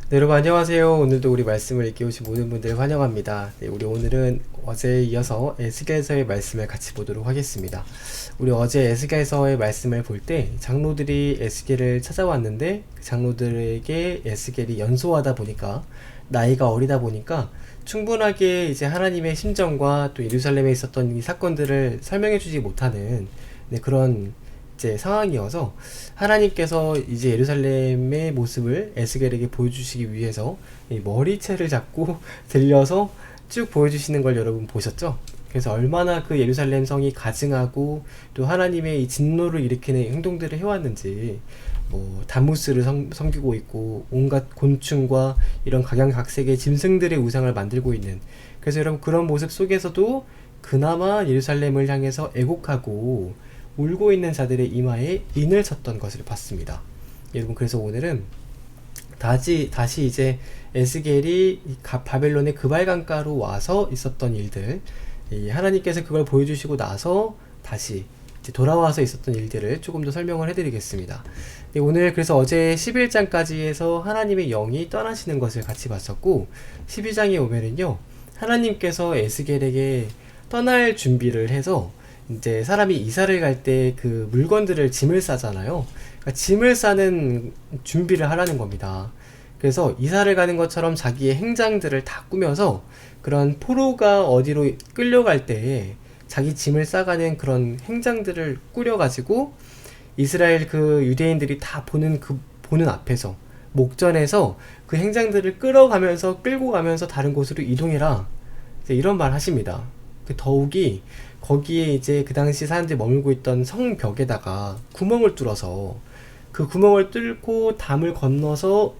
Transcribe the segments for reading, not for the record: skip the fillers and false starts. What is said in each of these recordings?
네, 여러분 안녕하세요. 오늘도 우리 말씀을 읽기 오신 모든 분들 환영합니다. 네, 우리 오늘은 어제에 이어서 에스겔서의 말씀을 같이 보도록 하겠습니다. 우리 어제 에스겔서의 말씀을 볼 때 장로들이 에스겔을 찾아왔는데 그 장로들에게 에스겔이 연소하다 보니까 나이가 어리다 보니까 충분하게 이제 하나님의 심정과 또 예루살렘에 있었던 이 사건들을 설명해 주지 못하는 그런 이제 상황이어서 하나님께서 이제 예루살렘의 모습을 에스겔에게 보여주시기 위해서 이 머리채를 잡고 들려서 쭉 보여주시는 걸 여러분 보셨죠? 그래서 얼마나 그 예루살렘 성이 가증하고 또 하나님의 이 진노를 일으키는 행동들을 해왔는지, 뭐 단무스를 섬기고 있고 온갖 곤충과 이런 각양각색의 짐승들의 우상을 만들고 있는, 그래서 여러분 그런 모습 속에서도 그나마 예루살렘을 향해서 애곡하고 울고 있는 자들의 이마에 인을 쳤던 것을 봤습니다. 여러분, 그래서 오늘은 다시 이제 에스겔이 바벨론의 그발강가로 와서 있었던 일들, 하나님께서 그걸 보여주시고 나서 다시 이제 돌아와서 있었던 일들을 조금 더 설명을 해드리겠습니다. 오늘 그래서 어제 11장까지 해서 하나님의 영이 떠나시는 것을 같이 봤었고, 12장에 오면은요, 하나님께서 에스겔에게 떠날 준비를 해서 이제 사람이 이사를 갈 때 그 물건들을 짐을 싸잖아요. 그러니까 짐을 싸는 준비를 하라는 겁니다. 그래서 이사를 가는 것처럼 자기의 행장들을 다 꾸며서 그런 포로가 어디로 끌려갈 때 자기 짐을 싸가는 그런 행장들을 꾸려가지고 이스라엘 그 유대인들이 다 보는 앞에서 목전에서 그 행장들을 끌고 가면서 다른 곳으로 이동해라, 이런 말 하십니다. 더욱이 거기에 이제 그 당시 사람들이 머물고 있던 성벽에다가 구멍을 뚫어서 그 구멍을 뚫고 담을 건너서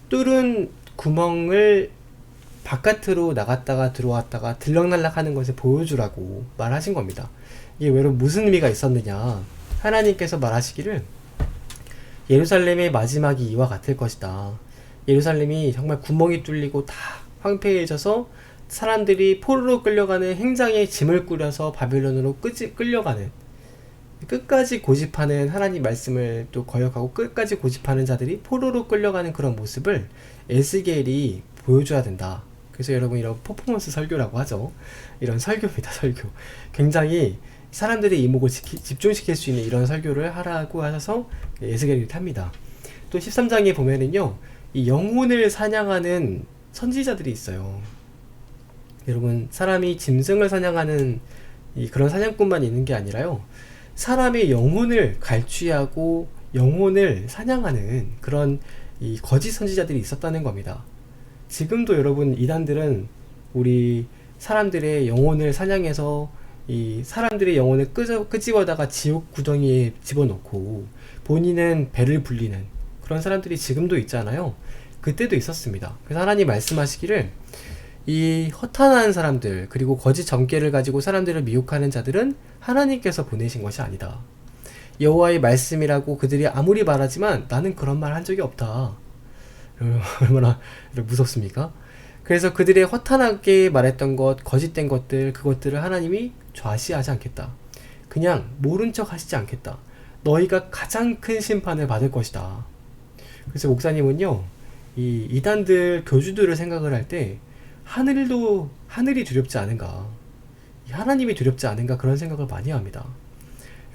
뚫은 구멍을 바깥으로 나갔다가 들어왔다가 들락날락 하는 것을 보여주라고 말하신 겁니다. 이게 왜 무슨 의미가 있었느냐, 하나님께서 말하시기를 예루살렘의 마지막이 이와 같을 것이다. 예루살렘이 정말 구멍이 뚫리고 다 황폐해져서 사람들이 포로로 끌려가는 행장에 짐을 꾸려서 바벨론으로 끌려가는, 끝까지 고집하는, 하나님 말씀을 또 거역하고 끝까지 고집하는 자들이 포로로 끌려가는 그런 모습을 에스겔이 보여줘야 된다. 그래서 여러분, 이런 퍼포먼스 설교라고 하죠. 이런 설교입니다. 설교. 굉장히 사람들의 이목을 집중시킬 수 있는 이런 설교를 하라고 하셔서 에스겔이 합니다. 또 13장에 보면은요, 이 영혼을 사냥하는 선지자들이 있어요. 여러분, 사람이 짐승을 사냥하는 그런 사냥꾼만 있는 게 아니라요, 사람의 영혼을 갈취하고 영혼을 사냥하는 그런 이 거짓 선지자들이 있었다는 겁니다. 지금도 여러분, 이단들은 우리 사람들의 영혼을 사냥해서 이 사람들의 영혼을 끄집어다가 지옥 구덩이에 집어넣고 본인은 배를 불리는 그런 사람들이 지금도 있잖아요. 그때도 있었습니다. 그래서 하나님 말씀하시기를 이 허탄한 사람들, 그리고 거짓 점괘를 가지고 사람들을 미혹하는 자들은 하나님께서 보내신 것이 아니다. 여호와의 말씀이라고 그들이 아무리 말하지만 나는 그런 말 한 적이 없다. 얼마나 무섭습니까? 그래서 그들의 허탄하게 말했던 것, 거짓된 것들, 그것들을 하나님이 좌시하지 않겠다. 그냥 모른 척 하시지 않겠다. 너희가 가장 큰 심판을 받을 것이다. 그래서 목사님은요, 이 이단들 교주들을 생각을 할 때 하늘이 두렵지 않은가, 하나님이 두렵지 않은가, 그런 생각을 많이 합니다.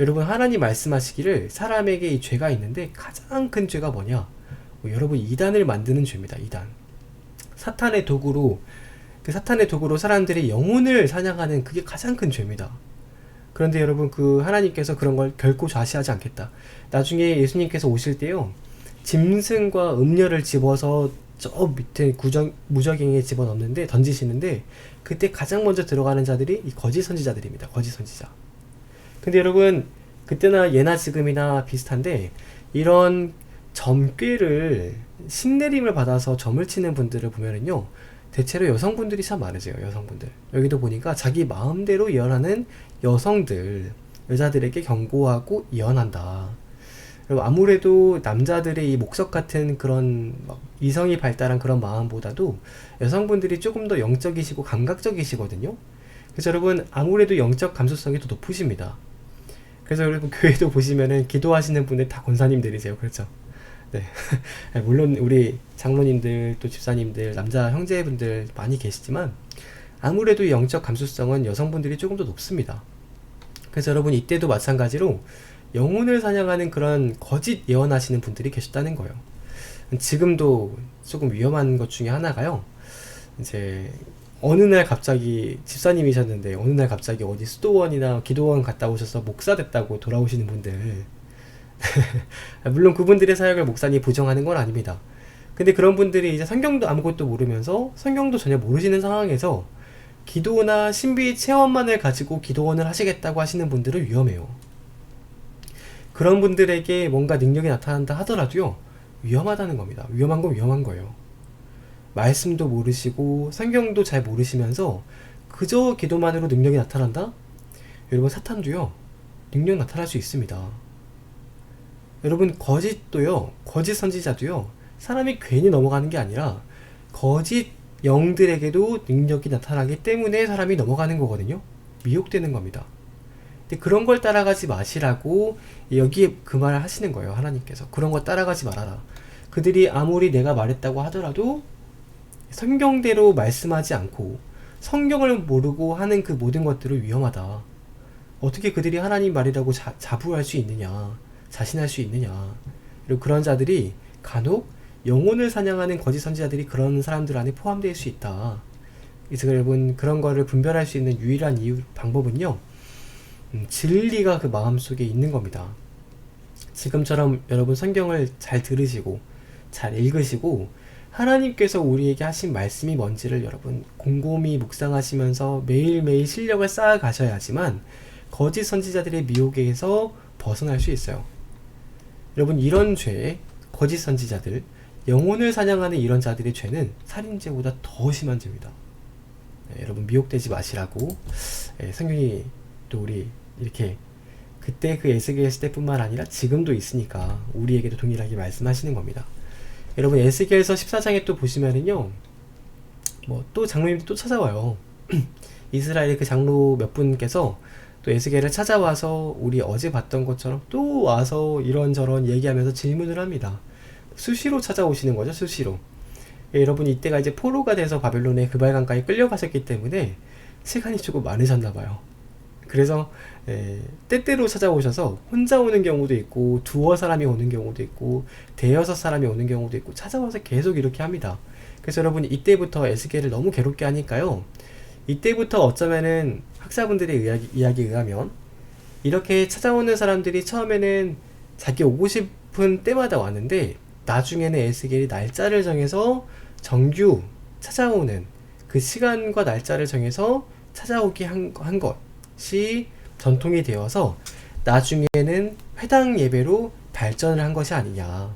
여러분, 하나님 말씀하시기를 사람에게 이 죄가 있는데 가장 큰 죄가 뭐냐, 여러분, 이단을 만드는 죄입니다. 이단. 사탄의 도구로 사람들의 영혼을 사냥하는, 그게 가장 큰 죄입니다. 그런데 여러분, 그 하나님께서 그런 걸 결코 좌시하지 않겠다. 나중에 예수님께서 오실 때요, 짐승과 음녀를 집어서 저 밑에 무저갱이에 집어넣는데, 던지시는데, 그때 가장 먼저 들어가는 자들이 이 거짓 선지자들입니다. 거짓 선지자. 근데 여러분, 그때나 예나 지금이나 비슷한데, 이런 점괘를, 신내림을 받아서 점을 치는 분들을 보면은요, 대체로 여성분들이 참 많으세요. 여성분들. 여기도 보니까 자기 마음대로 예언하는 여성들, 여자들에게 경고하고 예언한다. 그리고 아무래도 남자들의 이 목석 같은 그런 막 이성이 발달한 그런 마음보다도 여성분들이 조금 더 영적이시고 감각적이시거든요. 그래서 여러분, 아무래도 영적 감수성이 더 높으십니다. 그래서 여러분, 교회도 보시면은 기도하시는 분들 다 권사님들이세요. 그렇죠? 네. 물론 우리 장로님들 또 집사님들 남자 형제분들 많이 계시지만 아무래도 영적 감수성은 여성분들이 조금 더 높습니다. 그래서 여러분 이때도 마찬가지로 영혼을 사냥하는 그런 거짓 예언하시는 분들이 계셨다는 거예요. 지금도 조금 위험한 것 중에 하나가요. 이제 어느 날 갑자기 집사님이셨는데 어느 날 갑자기 어디 수도원이나 기도원 갔다 오셔서 목사 됐다고 돌아오시는 분들 물론 그분들의 사역을 목사님이 부정하는 건 아닙니다. 근데 그런 분들이 이제 성경도 아무것도 모르면서 성경도 전혀 모르시는 상황에서 기도나 신비 체험만을 가지고 기도원을 하시겠다고 하시는 분들은 위험해요. 그런 분들에게 뭔가 능력이 나타난다 하더라도요, 위험하다는 겁니다. 위험한 건 위험한 거예요. 말씀도 모르시고 성경도 잘 모르시면서 그저 기도만으로 능력이 나타난다? 여러분 사탄도요, 능력 나타날 수 있습니다. 여러분 거짓도요, 거짓 선지자도요, 사람이 괜히 넘어가는 게 아니라 거짓 영들에게도 능력이 나타나기 때문에 사람이 넘어가는 거거든요. 미혹되는 겁니다. 근데 그런 걸 따라가지 마시라고 여기에 그 말을 하시는 거예요. 하나님께서 그런 거 따라가지 말아라. 그들이 아무리 내가 말했다고 하더라도 성경대로 말씀하지 않고 성경을 모르고 하는 그 모든 것들은 위험하다. 어떻게 그들이 하나님 말이라고 자부할 수 있느냐, 자신할 수 있느냐. 그리고 그런 자들이 간혹 영혼을 사냥하는 거짓 선지자들이 그런 사람들 안에 포함될 수 있다. 그래서 여러분 그런 거를 분별할 수 있는 유일한 방법은요, 진리가 그 마음속에 있는 겁니다. 지금처럼 여러분 성경을 잘 들으시고 잘 읽으시고 하나님께서 우리에게 하신 말씀이 뭔지를 여러분 곰곰이 묵상하시면서 매일매일 실력을 쌓아 가셔야지만 거짓 선지자들의 미혹에서 벗어날 수 있어요. 여러분 이런 죄, 거짓 선지자들, 영혼을 사냥하는 이런 자들의 죄는 살인죄보다 더 심한 죄입니다. 여러분 미혹되지 마시라고 성경이 또 우리 이렇게 그때 그 에스겔 시대뿐만 아니라 지금도 있으니까 우리에게도 동일하게 말씀하시는 겁니다. 여러분 에스겔서 14장에 또 보시면은요, 뭐 또 장로님들 또 찾아와요. 이스라엘의 그 장로 몇 분께서 또 에스겔을 찾아와서 우리 어제 봤던 것처럼 또 와서 이런저런 얘기하면서 질문을 합니다. 수시로 찾아오시는 거죠. 수시로. 여러분 이때가 이제 포로가 돼서 바벨론의 그발강가에 끌려가셨기 때문에 시간이 조금 많으셨나 봐요. 그래서 때때로 찾아오셔서 혼자 오는 경우도 있고 두어 사람이 오는 경우도 있고 대여섯 사람이 오는 경우도 있고 찾아와서 계속 이렇게 합니다. 그래서 여러분 이때부터 에스겔을 너무 괴롭게 하니까요, 이때부터 어쩌면은 학자분들의 이야기에 의하면 이렇게 찾아오는 사람들이 처음에는 자기 오고 싶은 때마다 왔는데 나중에는 에스겔이 날짜를 정해서 정규 찾아오는 그 시간과 날짜를 정해서 찾아오게 한 것이 전통이 되어서 나중에는 회당 예배로 발전을 한 것이 아니냐.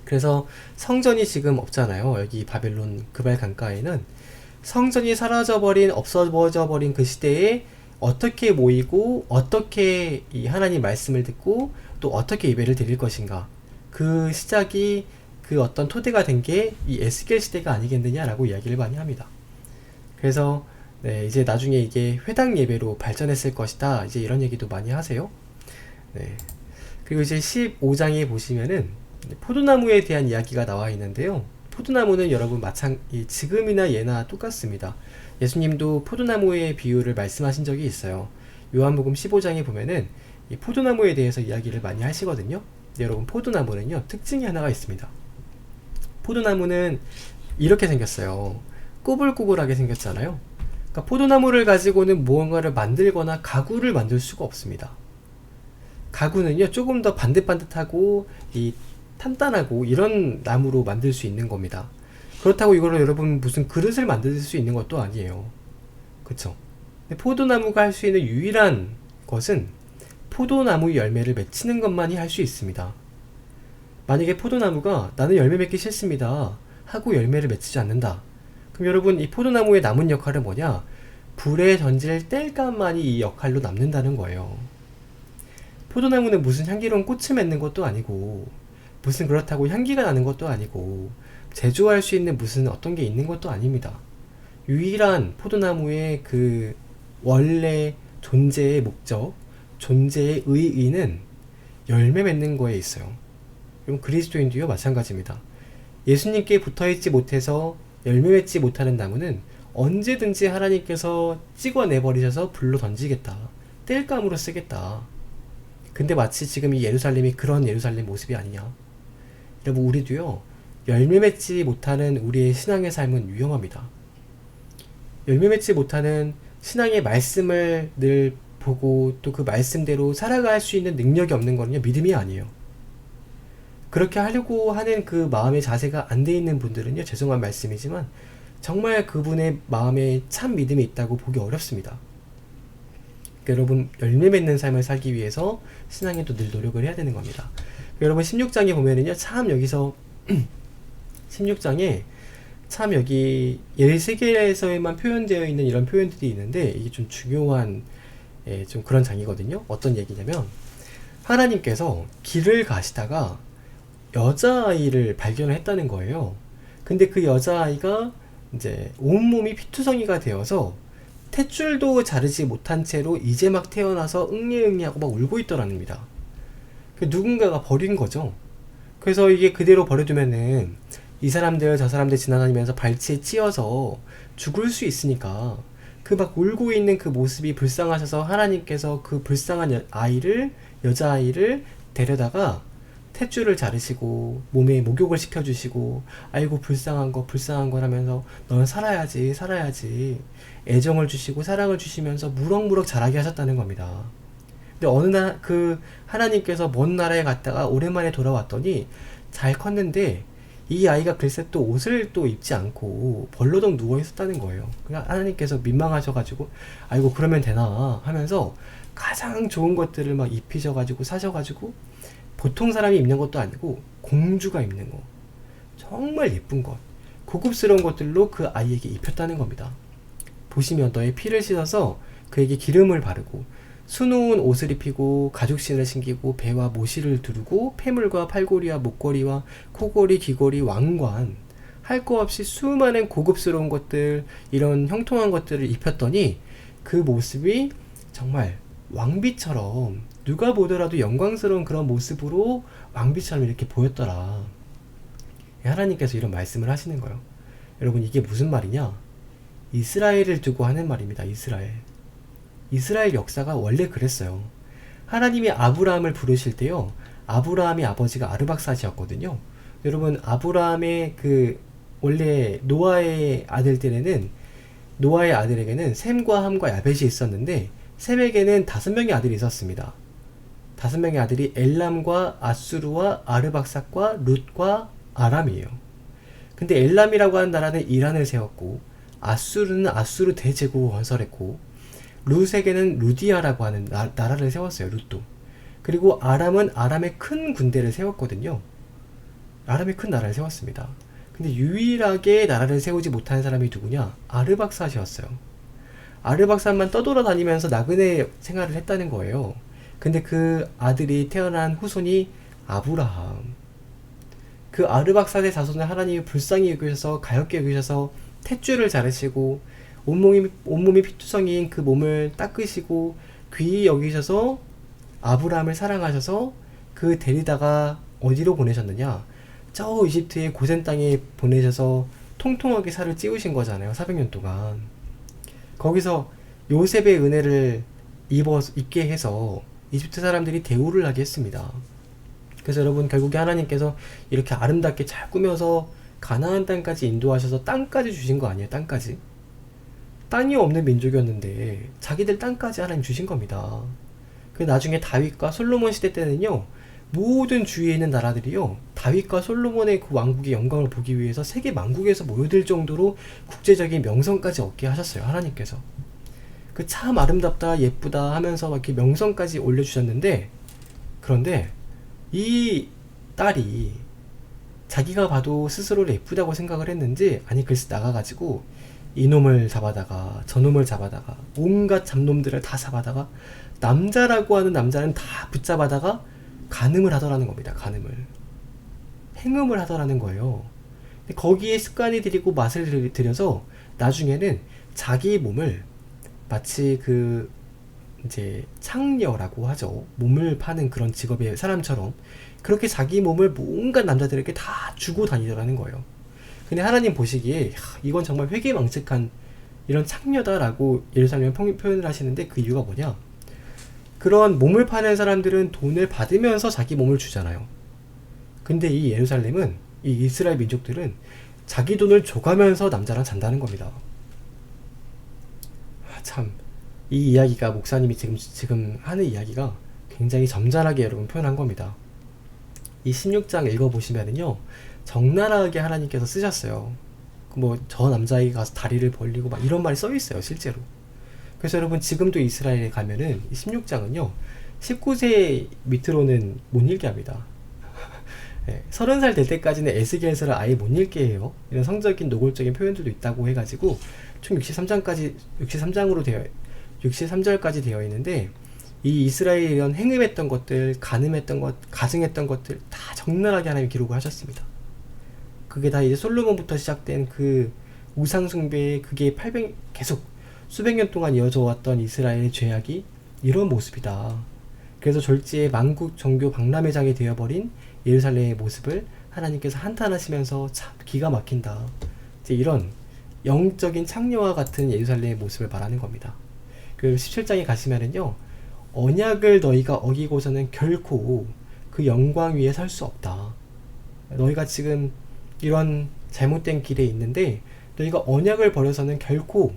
그래서 성전이 지금 없잖아요. 여기 바벨론 그발 강가에는 성전이 사라져버린, 없어져버린 그 시대에 어떻게 모이고 어떻게 이 하나님 말씀을 듣고 또 어떻게 예배를 드릴 것인가, 그 시작이 그 어떤 토대가 된 게 이 에스겔 시대가 아니겠느냐라고 이야기를 많이 합니다. 그래서 이제 나중에 이게 회당 예배로 발전했을 것이다, 이제 이런 얘기도 많이 하세요. 그리고 이제 15장에 보시면은 포도나무에 대한 이야기가 나와 있는데요. 포도나무는 여러분 지금이나 예나 똑같습니다. 예수님도 포도나무의 비유를 말씀하신 적이 있어요. 요한복음 15장에 보면은 이 포도나무에 대해서 이야기를 많이 하시거든요. 여러분 포도나무는요, 특징이 하나가 있습니다. 포도나무는 이렇게 생겼어요. 꼬불꼬불하게 생겼잖아요. 그러니까 포도나무를 가지고는 무언가를 만들거나 가구를 만들 수가 없습니다. 가구는요, 조금 더 반듯반듯하고 이 탄탄하고 이런 나무로 만들 수 있는 겁니다. 그렇다고 이거를 여러분 무슨 그릇을 만들 수 있는 것도 아니에요. 그쵸? 근데 포도나무가 할 수 있는 유일한 것은 포도나무 열매를 맺히는 것만이 할 수 있습니다. 만약에 포도나무가 나는 열매 맺기 싫습니다 하고 열매를 맺히지 않는다. 그럼 여러분 이 포도나무의 남은 역할은 뭐냐? 불에 던질 땔감만이 이 역할로 남는다는 거예요. 포도나무는 무슨 향기로운 꽃을 맺는 것도 아니고 무슨 그렇다고 향기가 나는 것도 아니고 제조할 수 있는 무슨 어떤 게 있는 것도 아닙니다. 유일한 포도나무의 그 원래 존재의 목적, 존재의 의의는 열매 맺는 거에 있어요. 그럼 그리스도인도요 마찬가지입니다. 예수님께 붙어있지 못해서 열매 맺지 못하는 나무는 언제든지 하나님께서 찍어내버리셔서 불로 던지겠다, 땔감으로 쓰겠다. 근데 마치 지금 이 예루살렘이 그런 예루살렘 모습이 아니냐. 여러분, 우리도요 열매 맺지 못하는 우리의 신앙의 삶은 위험합니다. 열매 맺지 못하는 신앙의 말씀을 늘 보고 또 그 말씀대로 살아갈 수 있는 능력이 없는 거는요 믿음이 아니에요. 그렇게 하려고 하는 그 마음의 자세가 안 돼 있는 분들은요, 죄송한 말씀이지만 정말 그분의 마음에 참 믿음이 있다고 보기 어렵습니다. 그러니까 여러분, 열매 맺는 삶을 살기 위해서 신앙에도 늘 노력을 해야 되는 겁니다. 그러니까 여러분 16장에 보면은요, 참 여기서 16장에 참 여기 예세계에서에만 표현되어 있는 이런 표현들이 있는데, 이게 좀 중요한 좀 그런 장이거든요. 어떤 얘기냐면, 하나님께서 길을 가시다가 여자아이를 발견을 했다는 거예요. 근데 그 여자아이가 이제 온몸이 피투성이가 되어서 탯줄도 자르지 못한 채로 이제 막 태어나서 응애응애하고 막 울고 있더랍니다. 누군가가 버린 거죠. 그래서 이게 그대로 버려두면은 이 사람들 저 사람들 지나다니면서 발치에 찧어서 죽을 수 있으니까 그 막 울고 있는 그 모습이 불쌍하셔서 하나님께서 그 불쌍한 여자아이를 데려다가 탯줄을 자르시고 몸에 목욕을 시켜주시고, 아이고 불쌍한 거 하면서 너는 살아야지 애정을 주시고 사랑을 주시면서 무럭무럭 자라게 하셨다는 겁니다. 근데 어느 날 그 하나님께서 먼 나라에 갔다가 오랜만에 돌아왔더니 잘 컸는데 이 아이가 글쎄 또 옷을 또 입지 않고 벌러덩 누워 있었다는 거예요. 그냥 하나님께서 민망하셔가지고 아이고 그러면 되나 하면서 가장 좋은 것들을 막 입히셔가지고 사셔가지고, 보통 사람이 입는 것도 아니고 공주가 입는 거, 정말 예쁜 것, 고급스러운 것들로 그 아이에게 입혔다는 겁니다. 보시면 너의 피를 씻어서 그에게 기름을 바르고 수놓은 옷을 입히고 가죽신을 신기고 배와 모시를 두르고 폐물과 팔고리와 목걸이와 코걸이 귀걸이 왕관, 할 거 없이 수많은 고급스러운 것들, 이런 형통한 것들을 입혔더니 그 모습이 정말 왕비처럼, 누가 보더라도 영광스러운 그런 모습으로 왕비처럼 이렇게 보였더라. 하나님께서 이런 말씀을 하시는 거예요. 여러분, 이게 무슨 말이냐? 이스라엘을 두고 하는 말입니다. 이스라엘 역사가 원래 그랬어요. 하나님이 아브라함을 부르실 때요, 아브라함의 아버지가 아르박사시였거든요. 여러분, 아브라함의 원래 노아의 아들에게는 셈과 함과 야벳이 있었는데, 셈에게는 5명의 아들이 있었습니다. 5명의 아들이 엘람과 아수르와 아르박삭과 룻과 아람이에요. 근데 엘람이라고 하는 나라는 이란을 세웠고, 아수르는 아수르 대제국을 건설했고, 룻에게는 루디아라고 하는 나라를 세웠어요. 룻도. 그리고 아람은 아람의 큰 군대를 세웠거든요. 아람의 큰 나라를 세웠습니다. 근데 유일하게 나라를 세우지 못하는 사람이 누구냐? 아르박삿이었어요. 아르박삿만 떠돌아다니면서 나그네 생활을 했다는 거예요. 근데 그 아들이 태어난 후손이 아브라함. 그 아르박삿의 자손을 하나님이 불쌍히 여기셔서, 가엾게 여기셔서 탯줄을 자르시고 온몸이 피투성이인 그 몸을 닦으시고 귀히 여기셔서 아브라함을 사랑하셔서 그 데리다가 어디로 보내셨느냐? 저 이집트의 고센 땅에 보내셔서 통통하게 살을 찌우신 거잖아요. 400년 동안. 거기서 요셉의 은혜를 입게 해서 이집트 사람들이 대우를 하게 했습니다. 그래서 여러분, 결국에 하나님께서 이렇게 아름답게 잘 꾸며서 가나안 땅까지 인도하셔서 땅까지 주신 거 아니에요? 땅이 없는 민족이었는데 자기들 땅까지 하나님 주신 겁니다. 그 나중에 다윗과 솔로몬 시대 때는요, 모든 주위에 있는 나라들이요, 다윗과 솔로몬의 그 왕국의 영광을 보기 위해서 세계 만국에서 모여들 정도로 국제적인 명성까지 얻게 하셨어요. 하나님께서. 그 참 아름답다 예쁘다 하면서 막 이렇게 명성까지 올려주셨는데, 그런데 이 딸이 자기가 봐도 스스로를 예쁘다고 생각을 했는지, 아니 글쎄 나가가지고 이놈을 잡아다가 저놈을 잡아다가 온갖 잡놈들을 다 잡아다가 남자라고 하는 남자는 다 붙잡아다가 간음을 하더라는 겁니다. 행음을 하더라는 거예요. 거기에 습관이 들이고 맛을 들여서 나중에는 자기 몸을 마치 이제 창녀라고 하죠. 몸을 파는 그런 직업의 사람처럼 그렇게 자기 몸을 온갖 남자들에게 다 주고 다니더라는 거예요. 근데 하나님 보시기에 이건 정말 회개망측한 이런 창녀다라고 예루살렘을 표현을 하시는데 그 이유가 뭐냐? 그런 몸을 파는 사람들은 돈을 받으면서 자기 몸을 주잖아요. 근데 이 예루살렘은, 이 이스라엘 민족들은 자기 돈을 줘가면서 남자랑 잔다는 겁니다. 참, 이 이야기가 목사님이 지금 하는 이야기가 굉장히 점잖하게 여러분 표현한 겁니다. 이 16장 읽어보시면은요, 적나라하게 하나님께서 쓰셨어요. 뭐 저 남자애가 가서 다리를 벌리고 막 이런 말이 써 있어요, 실제로. 그래서 여러분 지금도 이스라엘에 가면은 이 16장은요 19세 밑으로는 못 읽게 합니다. 30살 될 때까지는 에스겔서를 아예 못 읽게 해요. 이런 성적인 노골적인 표현들도 있다고 해가지고 총 63절까지 되어 있는데, 이 이스라엘이 이런 행음했던 것들, 간음했던 것, 가증했던 것들 다 적나라하게 하나님이 기록을 하셨습니다. 그게 다 이제 솔로몬부터 시작된 그 우상숭배의 그게 계속 수백 년 동안 이어져 왔던 이스라엘의 죄악이 이런 모습이다. 그래서 졸지에 만국 종교 박람회장이 되어버린 예루살렘의 모습을 하나님께서 한탄하시면서 참 기가 막힌다. 이제 이런 영적인 창녀와 같은 예루살렘의 모습을 말하는 겁니다. 그 17장에 가시면은요, 언약을 너희가 어기고서는 결코 그 영광 위에 설 수 없다. 너희가 지금 이런 잘못된 길에 있는데 너희가 언약을 버려서는 결코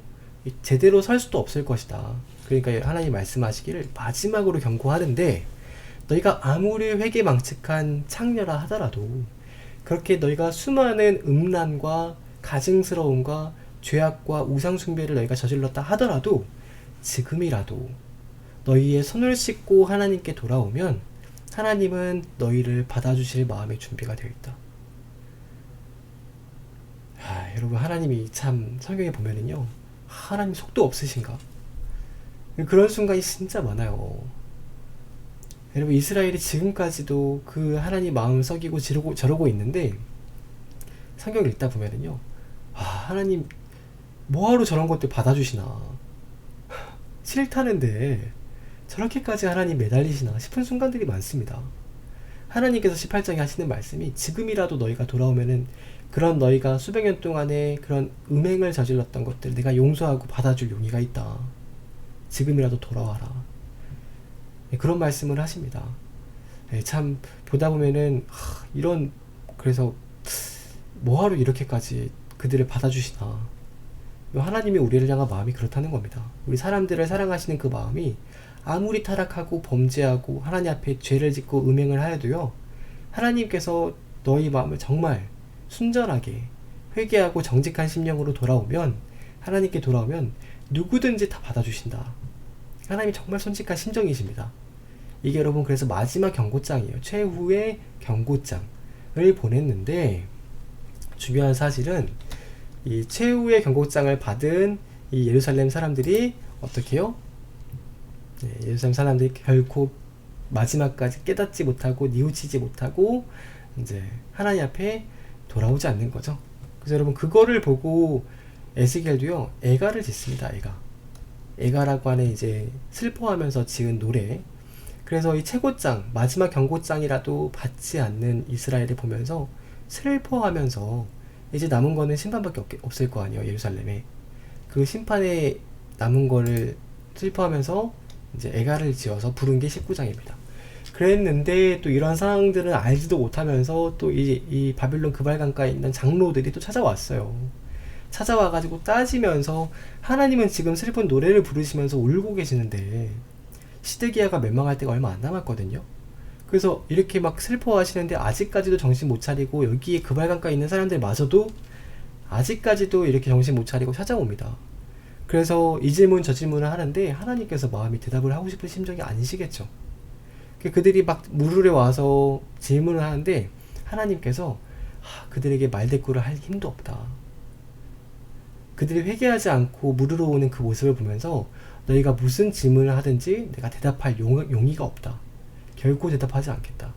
제대로 설 수도 없을 것이다. 그러니까 하나님 말씀하시기를 마지막으로 경고하는데, 너희가 아무리 회개망측한 창녀라 하더라도, 그렇게 너희가 수많은 음란과 가증스러움과 죄악과 우상숭배를 너희가 저질렀다 하더라도 지금이라도 너희의 손을 씻고 하나님께 돌아오면 하나님은 너희를 받아주실 마음의 준비가 되어 있다. 여러분, 하나님이 참 성경에 보면은요, 하나님 속도 없으신가? 그런 순간이 진짜 많아요. 여러분, 이스라엘이 지금까지도 그 하나님 마음을 썩이고 저러고 있는데, 성경을 읽다 보면은요, 하나님 뭐하러 저런 것들 받아주시나, 싫다는데 저렇게까지 하나님 매달리시나 싶은 순간들이 많습니다. 하나님께서 18장에 하시는 말씀이, 지금이라도 너희가 돌아오면은 그런 너희가 수백 년 동안에 그런 음행을 저질렀던 것들 내가 용서하고 받아줄 용의가 있다. 지금이라도 돌아와라. 그런 말씀을 하십니다. 참 보다 보면은 그래서 뭐하러 이렇게까지 그들을 받아주시나. 하나님이 우리를 향한 마음이 그렇다는 겁니다. 우리 사람들을 사랑하시는 그 마음이 아무리 타락하고 범죄하고 하나님 앞에 죄를 짓고 음행을 하여도요, 하나님께서 너희 마음을 정말 순전하게 회개하고 정직한 심령으로 돌아오면, 하나님께 돌아오면 누구든지 다 받아주신다. 하나님이 정말 손직한 심정이십니다. 이게 여러분 그래서 마지막 경고장이에요. 최후의 경고장을 보냈는데, 중요한 사실은 이 최후의 경고장을 받은 이 예루살렘 사람들이 어떻게 해요? 예루살렘 사람들이 결코 마지막까지 깨닫지 못하고 뉘우치지 못하고 이제 하나님 앞에 돌아오지 않는 거죠. 그래서 여러분 그거를 보고 에스겔도요 애가를 짓습니다. 애가라고 하는 이제 슬퍼하면서 지은 노래. 그래서 이 최고장, 마지막 경고장이라도 받지 않는 이스라엘을 보면서 슬퍼하면서, 이제 남은 거는 심판밖에 없을 거 아니에요, 예루살렘에. 그 심판에 남은 거를 슬퍼하면서 이제 애가를 지어서 부른 게 19장입니다. 그랬는데 또 이런 상황들은 알지도 못하면서 또 이 바빌론 그발강가에 있는 장로들이 또 찾아왔어요. 찾아와가지고 따지면서, 하나님은 지금 슬픈 노래를 부르시면서 울고 계시는데 시드기야가 멸망할 때가 얼마 안 남았거든요. 그래서 이렇게 막 슬퍼하시는데 아직까지도 정신 못 차리고, 여기에 그발강가에 있는 사람들마저도 아직까지도 이렇게 정신 못 차리고 찾아옵니다. 그래서 이 질문 저 질문을 하는데 하나님께서 마음이 대답을 하고 싶은 심정이 아니시겠죠. 그들이 막 물으러 와서 질문을 하는데 하나님께서 그들에게 말대꾸를 할 힘도 없다. 그들이 회개하지 않고 물으러 오는 그 모습을 보면서 너희가 무슨 질문을 하든지 내가 대답할 용의가 없다. 결코 대답하지 않겠다.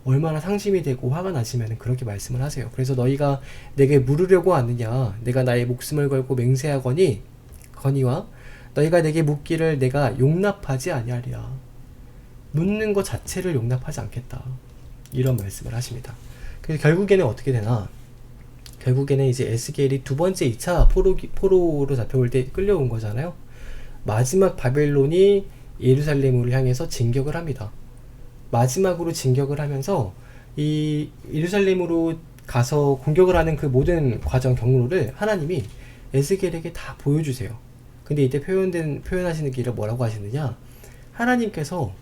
얼마나 상심이 되고 화가 나시면 그렇게 말씀을 하세요. 그래서 너희가 내게 물으려고 하느냐, 내가 나의 목숨을 걸고 맹세하거니와 너희가 내게 묻기를 내가 용납하지 아니하리라. 묻는 것 자체를 용납하지 않겠다. 이런 말씀을 하십니다. 그래서 결국에는 어떻게 되나? 결국에는 이제 에스겔이 두 번째 2차 포로로 잡혀올 때 끌려온 거잖아요. 마지막 바벨론이 예루살렘을 향해서 진격을 합니다. 마지막으로 진격을 하면서 이 예루살렘으로 가서 공격을 하는 그 모든 과정 경로를 하나님이 에스겔에게 다 보여주세요. 근데 이때 표현하시는 길을 뭐라고 하시느냐? 하나님께서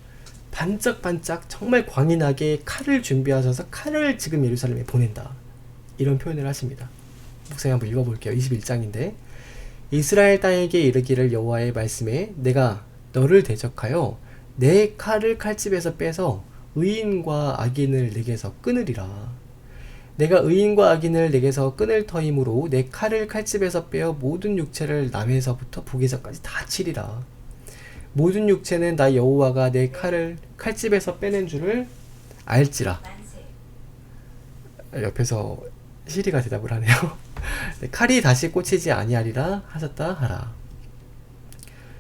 반짝반짝 정말 광인하게 칼을 준비하셔서 칼을 지금 예루살렘에 보낸다. 이런 표현을 하십니다. 목사님 한번 읽어볼게요. 21장인데 이스라엘 땅에게 이르기를 여호와의 말씀에 내가 너를 대적하여 내 칼을 칼집에서 빼서 의인과 악인을 내게서 끊으리라. 내가 의인과 악인을 내게서 끊을 터이므로 내 칼을 칼집에서 빼어 모든 육체를 남에서부터 북에서까지 다 치리라. 모든 육체는 나 여호와가 내 칼을 칼집에서 빼낸 줄을 알지라. 옆에서 시리가 대답을 하네요. 칼이 다시 꽂히지 아니하리라 하셨다 하라.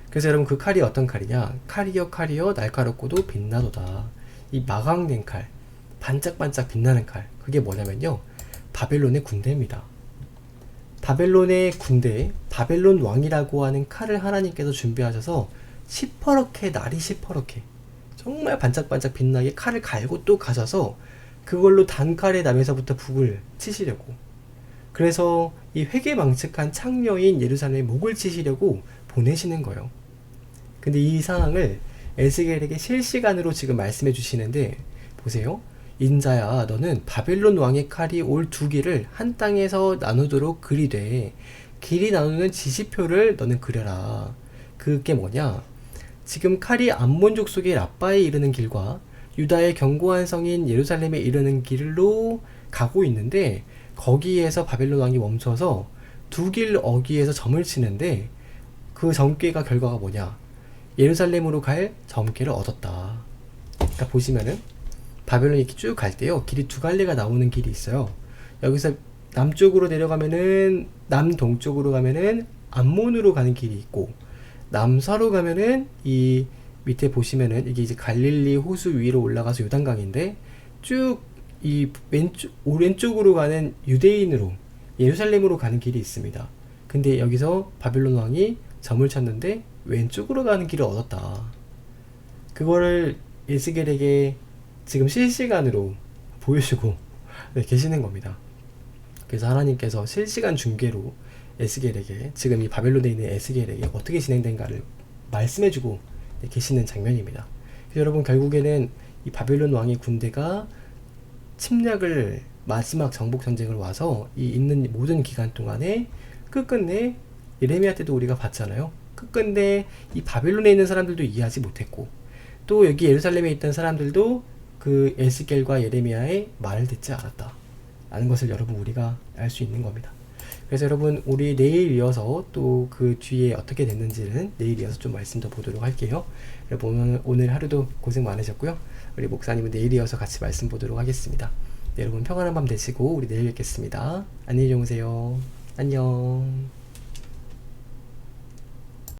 그래서 여러분 그 칼이 어떤 칼이냐? 칼이여 날카롭고도 빛나도다. 이 마광된 칼, 반짝반짝 빛나는 칼, 그게 뭐냐면요, 바벨론의 군대입니다. 바벨론의 군대, 바벨론 왕이라고 하는 칼을 하나님께서 준비하셔서 시퍼렇게, 날이 시퍼렇게 정말 반짝반짝 빛나게 칼을 갈고 또 가셔서 그걸로 단칼에 남에서부터 북을 치시려고, 그래서 이 회개망측한 창녀인 예루살렘의 목을 치시려고 보내시는 거예요. 근데 이 상황을 에스겔에게 실시간으로 지금 말씀해 주시는데, 보세요. 인자야, 너는 바벨론 왕의 칼이 올 두 길을 한 땅에서 나누도록 그리되 길이 나누는 지시표를 너는 그려라. 그게 뭐냐? 지금 칼이 암몬 족속의 라빠에 이르는 길과 유다의 견고한 성인 예루살렘에 이르는 길로 가고 있는데, 거기에서 바벨론 왕이 멈춰서 두 길 어귀에서 점을 치는데, 그 점괘가 결과가 뭐냐? 예루살렘으로 갈 점괘를 얻었다. 그러니까 보시면은 바벨론이 이렇게 쭉 갈 때요, 길이 두 갈래가 나오는 길이 있어요. 여기서 남쪽으로 내려가면은, 남동쪽으로 가면은 암몬으로 가는 길이 있고, 남서로 가면은 이 밑에 보시면은 이게 이제 갈릴리 호수 위로 올라가서 요단강인데, 쭉 이 오른쪽으로 가는 유대인으로 예루살렘으로 가는 길이 있습니다. 근데 여기서 바벨론 왕이 점을 쳤는데 왼쪽으로 가는 길을 얻었다. 그거를 에스겔에게 지금 실시간으로 보여주고 계시는 겁니다. 그래서 하나님께서 실시간 중계로 에스겔에게, 지금 이 바벨론에 있는 에스겔에게 어떻게 진행된가를 말씀해주고 계시는 장면입니다. 그래서 여러분, 결국에는 이 바벨론 왕의 군대가 침략을, 마지막 정복 전쟁을 와서 이 있는 모든 기간 동안에 끝끝내, 예레미야 때도 우리가 봤잖아요. 끝끝내 이 바벨론에 있는 사람들도 이해하지 못했고, 또 여기 예루살렘에 있던 사람들도 그 에스겔과 예레미야의 말을 듣지 않았다 라는 것을 여러분 우리가 알 수 있는 겁니다. 그래서 여러분, 우리 내일 이어서 또 그 뒤에 어떻게 됐는지는 내일 이어서 좀 말씀 더 보도록 할게요. 여러분 오늘 하루도 고생 많으셨고요. 우리 목사님은 내일 이어서 같이 말씀 보도록 하겠습니다. 네, 여러분 평안한 밤 되시고 우리 내일 뵙겠습니다. 안녕히 주무세요. 안녕.